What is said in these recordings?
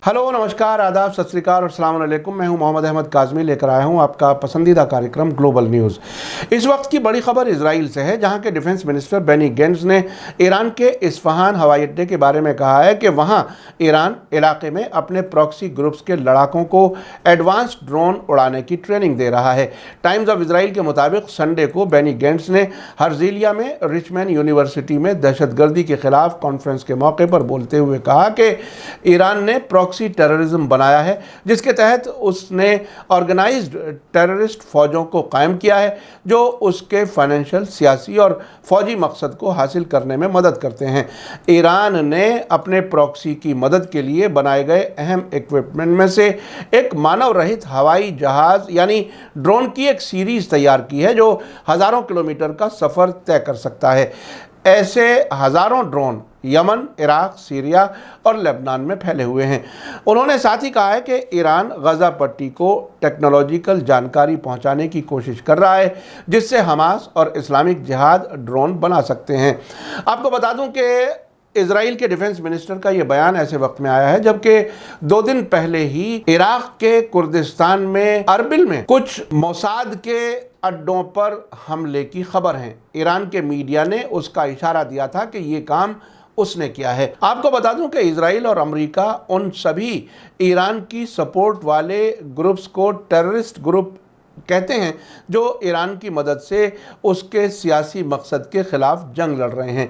Hello, नमस्कार, आदाब, सत श्री अकाल और अस्सलाम वालेकुम। मैं हूं मोहम्मद अहमद काज़मी, लेकर आया हूं आपका पसंदीदा कार्यक्रम ग्लोबल न्यूज़। इस वक्त की बड़ी खबर इजराइल से है, जहां के डिफेंस मिनिस्टर बेनी गेंट्स ने ईरान के इस्फहान हवाई अड्डे के बारे में कहा है कि वहां ईरान इलाके में अपने प्रॉक्सी ग्रुप्स के लड़ाकों को एडवांस ड्रोन उड़ाने की ट्रेनिंग दे रहा है। टाइम्स ऑफ इजराइल के मुताबिक संडे को बेनी गेंट्स ने हर्जिलिया में रिचमैन यूनिवर्सिटी में दहशतगर्दी के खिलाफ कॉन्फ्रेंस के मौके पर बोलते हुए कहा कि ईरान ने प्रॉक्सी टेररिज्म बनाया है, जिसके तहत उसने ऑर्गेनाइज्ड टेररिस्ट फौजों को कायम किया है जो उसके फाइनेंशियल, सियासी और फौजी मकसद को हासिल करने में मदद करते हैं। ईरान ने अपने प्रॉक्सी की मदद के लिए बनाए गए अहम इक्विपमेंट में से एक मानव रहित हवाई जहाज यानी ड्रोन की एक सीरीज तैयार की है जो हज़ारों किलोमीटर का सफ़र तय कर सकता है। ऐसे हज़ारों ड्रोन यमन, इराक, सीरिया और लेबनान में फैले हुए हैं। उन्होंने साथ ही कहा है कि ईरान गज़ा पट्टी को टेक्नोलॉजिकल जानकारी पहुंचाने की कोशिश कर रहा है, जिससे हमास और इस्लामिक जिहाद ड्रोन बना सकते हैं। आपको बता दूं कि इजराइल के डिफेंस मिनिस्टर का यह बयान ऐसे वक्त में आया है जबकि 2 दिन पहले ही इराक के कुर्दिस्तान में अरबिल में कुछ मोसाद के अड्डों पर हमले की खबर है। ईरान के मीडिया ने उसका इशारा दिया था कि ये काम उसने किया है। आपको बता दूं कि इजराइल और अमेरिका उन सभी ईरान की सपोर्ट वाले ग्रुप्स को टेररिस्ट ग्रुप कहते हैं जो ईरान की मदद से उसके सियासी मकसद के खिलाफ जंग लड़ रहे हैं।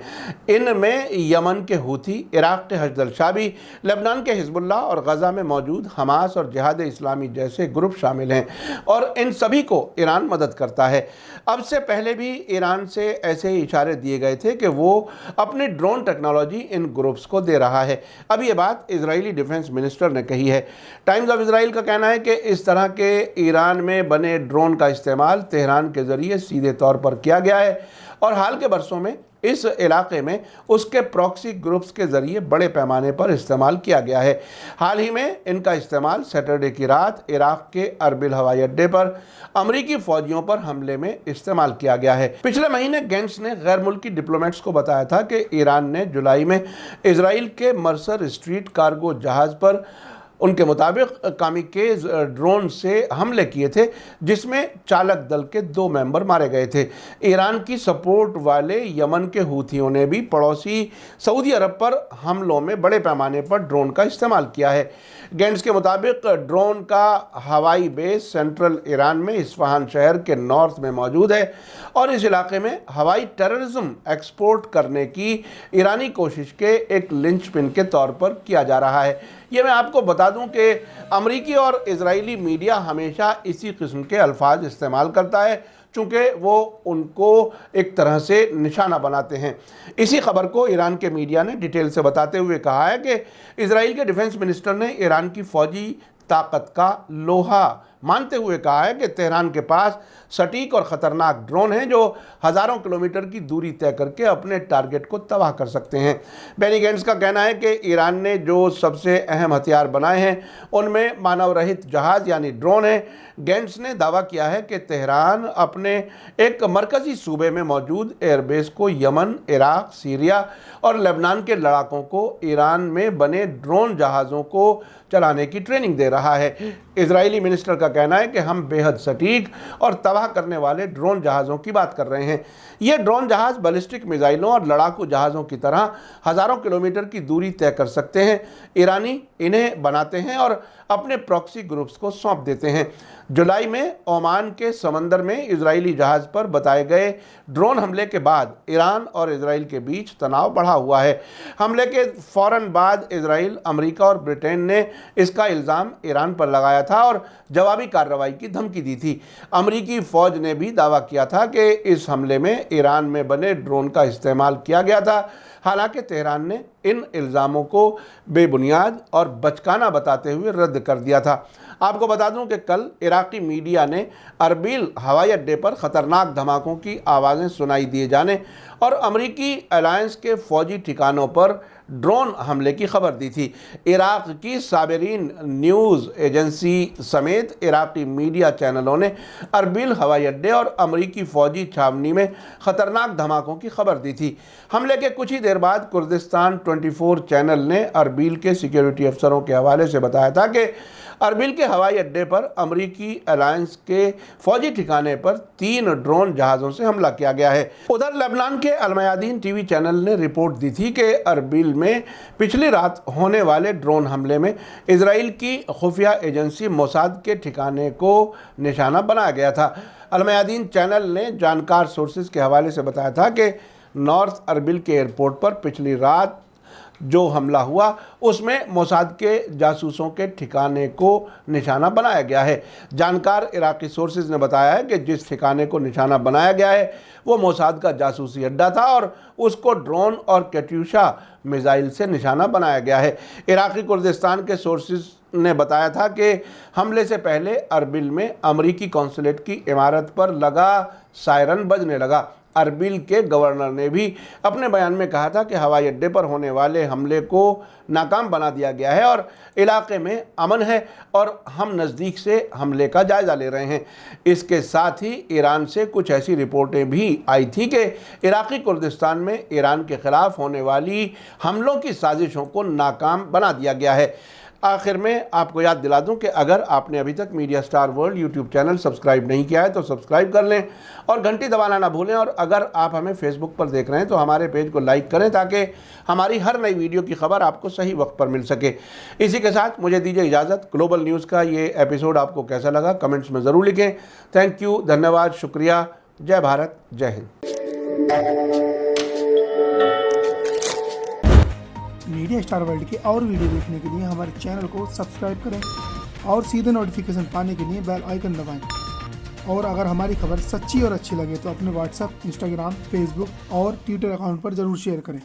इनमें यमन के हूथी, इराक के हशद अल-शाबी, लेबनान के हिजबुल्लाह और गज़ा में मौजूद हमास और जिहाद इस्लामी जैसे ग्रुप शामिल हैं और इन सभी को ईरान मदद करता है। अब से पहले भी ईरान से ऐसे इशारे दिए गए थे कि वो अपनी ड्रोन टेक्नोलॉजी इन ग्रुप्स को दे रहा है। अब ये बात इजरायली डिफेंस मिनिस्टर ने कही है। टाइम्स ऑफ इजराइल का कहना है कि इस तरह के ईरान में बने ड्रोन का इस्तेमाल तेहरान के जरिए सीधे तौर पर किया गया है और हाल के बरसों में इस इलाके में उसके प्रॉक्सी ग्रुप्स के जरिए बड़े पैमाने पर इस्तेमाल किया गया है। हाल ही में इनका इस्तेमाल सैटरडे की रात इराक के अरबिल हवाई अड्डे पर अमरीकी फौजियों पर हमले में इस्तेमाल किया गया है। पिछले महीने गेंट्स ने गैर मुल्की डिप्लोमेट्स को बताया था कि ईरान ने जुलाई में इजराइल के मर्सर स्ट्रीट कार्गो जहाज पर उनके मुताबिक कामिकेज ड्रोन से हमले किए थे, जिसमें चालक दल के 2 मेंबर मारे गए थे। ईरान की सपोर्ट वाले यमन के हूथियों ने भी पड़ोसी सऊदी अरब पर हमलों में बड़े पैमाने पर ड्रोन का इस्तेमाल किया है। गेंट्स के मुताबिक ड्रोन का हवाई बेस सेंट्रल ईरान में इस्फहान शहर के नॉर्थ में मौजूद है और इस इलाके में हवाई टेररिज्म एक्सपोर्ट करने की ईरानी कोशिश के एक लिंचपिन के तौर पर किया जा रहा है। ये मैं आपको बता दूं कि अमरीकी और इजरायली मीडिया हमेशा इसी किस्म के अल्फाज इस्तेमाल करता है, चूँकि वो उनको एक तरह से निशाना बनाते हैं। इसी खबर को ईरान के मीडिया ने डिटेल से बताते हुए कहा है कि इजराइल के डिफेंस मिनिस्टर ने ईरान की फौजी ताकत का लोहा मानते हुए कहा है कि तेहरान के पास सटीक और ख़तरनाक ड्रोन हैं जो हज़ारों किलोमीटर की दूरी तय करके अपने टारगेट को तबाह कर सकते हैं। बेनी गेंट्स का कहना है कि ईरान ने जो सबसे अहम हथियार बनाए हैं उनमें मानव रहित जहाज़ यानी ड्रोन है। गेंट्स ने दावा किया है कि तेहरान अपने एक मरकज़ी सूबे में मौजूद एयरबेस को यमन, इराक, सीरिया और लेबनान के लड़ाकों को ईरान में बने ड्रोन जहाज़ों को चलाने की ट्रेनिंग दे रहा है। इजरायली मिनिस्टर का कहना है कि हम बेहद सटीक और तबाह करने वाले ड्रोन जहाज़ों की बात कर रहे हैं। ये ड्रोन जहाज़ बैलिस्टिक मिसाइलों और लड़ाकू जहाज़ों की तरह हज़ारों किलोमीटर की दूरी तय कर सकते हैं। ईरानी इन्हें बनाते हैं और अपने प्रॉक्सी ग्रुप्स को सौंप देते हैं। जुलाई में ओमान के समंदर में इजरायली जहाज़ पर बताए गए ड्रोन हमले के बाद ईरान और इजराइल के बीच तनाव बढ़ा हुआ है। हमले के फ़ौरन बाद इजराइल, अमेरिका और ब्रिटेन ने इसका इल्ज़ाम ईरान पर लगाया था और जवाबी कार्रवाई की धमकी दी थी। अमेरिकी फ़ौज ने भी दावा किया था कि इस हमले में ईरान में बने ड्रोन का इस्तेमाल किया गया था। हालांकि तेहरान ने इन इल्ज़ामों को बेबुनियाद और बचकाना बताते हुए रद्द कर दिया था। आपको बता दूं कि कल इराकी मीडिया ने अरबिल हवाई अड्डे पर ख़तरनाक धमाकों की आवाज़ें सुनाई दिए जाने और अमेरिकी अलायंस के फ़ौजी ठिकानों पर ड्रोन हमले की खबर दी थी। इराक की साबरीन न्यूज़ एजेंसी समेत इराकी मीडिया चैनलों ने अरबिल हवाई अड्डे और अमरीकी फ़ौजी छावनी में ख़तरनाक धमाकों की खबर दी थी। हमले के कुछ ही देर دیر بعد کردستان 24 چینل نے اربیل کے سیکیورٹی افسروں کے حوالے سے بتایا تھا کہ اربیل کے ہوائی اڈے پر امریکی الائنس کے فوجی ٹھکانے پر 3 ڈرون جہازوں سے حملہ کیا گیا ہے۔ ادھر لبنان کے المیادین ٹی وی چینل نے رپورٹ دی تھی کہ اربیل میں پچھلی رات ہونے والے ڈرون حملے میں اسرائیل کی خفیہ ایجنسی موساد کے ٹھکانے کو نشانہ بنایا گیا تھا۔ المیادین چینل نے جانکار سورسز کے حوالے سے بتایا تھا کہ نارتھ اربیل کے ایئرپورٹ پر پچھلی رات جو حملہ ہوا اس میں موساد کے جاسوسوں کے ٹھکانے کو نشانہ بنایا گیا ہے۔ جانکار عراقی سورسز نے بتایا ہے کہ جس ٹھکانے کو نشانہ بنایا گیا ہے وہ موساد کا جاسوسی اڈہ تھا اور اس کو ڈرون اور کیٹیوشا میزائل سے نشانہ بنایا گیا ہے۔ عراقی کردستان کے سورسز نے بتایا تھا کہ حملے سے پہلے اربیل میں امریکی قونصلیٹ کی عمارت پر لگا سائرن بجنے لگا۔ اربیل کے گورنر نے بھی اپنے بیان میں کہا تھا کہ ہوائی اڈے پر ہونے والے حملے کو ناکام بنا دیا گیا ہے اور علاقے میں امن ہے اور ہم نزدیک سے حملے کا جائزہ لے رہے ہیں۔ اس کے ساتھ ہی ایران سے کچھ ایسی رپورٹیں بھی آئی تھی کہ عراقی کردستان میں ایران کے خلاف ہونے والی حملوں کی سازشوں کو ناکام بنا دیا گیا ہے۔ آخر میں آپ کو یاد دلا دوں کہ اگر آپ نے ابھی تک media star world YouTube channel subscribe نہیں کیا ہے تو سبسکرائب کر لیں اور گھنٹی دبانا نہ بھولیں، اور اگر آپ ہمیں فیس بک پر دیکھ رہے ہیں تو ہمارے پیج کو لائک کریں تاکہ ہماری ہر نئی ویڈیو کی خبر آپ کو صحیح وقت پر مل سکے۔ اسی کے ساتھ مجھے دیجیے اجازت۔ گلوبل نیوز کا یہ ایپیسوڈ آپ کو کیسا لگا کمنٹس میں ضرور لکھیں۔ تھینک یو، دھنیہ واد، شکریہ، جے بھارت، جے ہند۔ میڈیا سٹار ورلڈ کے اور ویڈیو دیکھنے کے لیے ہمارے چینل کو سبسکرائب کریں اور سیدھے نوٹیفیکیشن پانے کے لیے بیل آئیکن دبائیں، اور اگر ہماری خبر سچی اور اچھی لگے تو اپنے واٹس ایپ، انسٹاگرام، فیس بک اور ٹویٹر اکاؤنٹ پر ضرور شیئر کریں۔